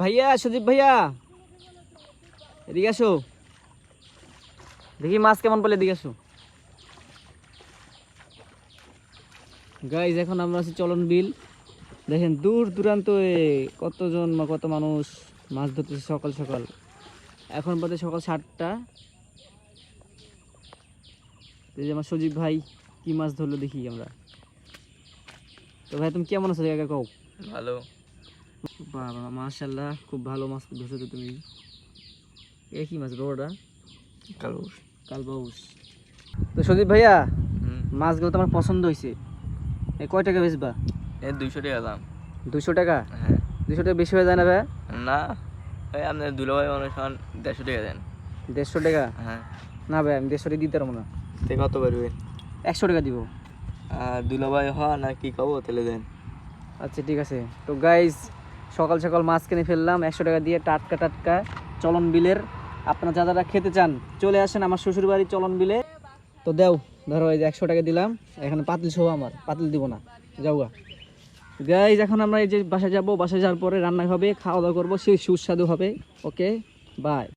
ভাইয়া সুদীপ ভাইয়া এদিকে আসো, দেখি মাছ কেমন পেলে, এদিকে আসো। গাইজ এখন আমরা আছি চলন বিল। দেখেন দূর দূরান্ত কতজন কত মানুষ মাছ ধরতেছে সকাল সকাল। এখন বাজে সকাল 7টা। এই যে আমার সজীব ভাই কি মাছ ধরলো দেখি আমরা। তো ভাই তুমি কেমন আছো জায়গা কও? ভালো। বাবা মাশাআল্লাহ খুব ভালো মাছ ধরছো তো তুমি। এ কি মাছ বড়টা? কালুস। কালবাউস। তো সজীব ভাইয়া হুম। মাছগুলো তো আমার পছন্দ হয়েছে, এই কয় টাকা বেচবা? 200 টাকা দাম। 200 টাকা? হ্যাঁ। 200 টাকা বেশি হয়ে যায় না ভাই? না, ভাই আপনার দুলাভাই অনুষ্ঠান 150 টাকা দেন। 150 টাকা? হ্যাঁ। না ভাই আমি 150 টাকা দিতে পারবো না। তে কত পারবেন? 100 টাকা দিব। আর দুলাভাই হওয়া না কি কব তাহলে দেন। আচ্ছা ঠিক আছে। তো গাইজ সকাল সকাল মাছ কিনে ফেললাম 100 টাকা দিয়ে, টাটকা টাটকা চলন বিলের। আপনারা যারা খেতে চান চলে আসেন আমার শ্বশুর বাড়ি চলন বিলে। তো দেও, ধরো এই যে 100 টাকা দিলাম, এখানে পাতিল সহ আমার, পাতিল দিব না, যাওগা। গাইজ এখন আমরা এই যে বাসায় যাবো, বাসায় যাওয়ার পরে রান্না হবে, খাওয়া দাওয়া করবো, সেই সুস্বাদু হবে। Okay bye.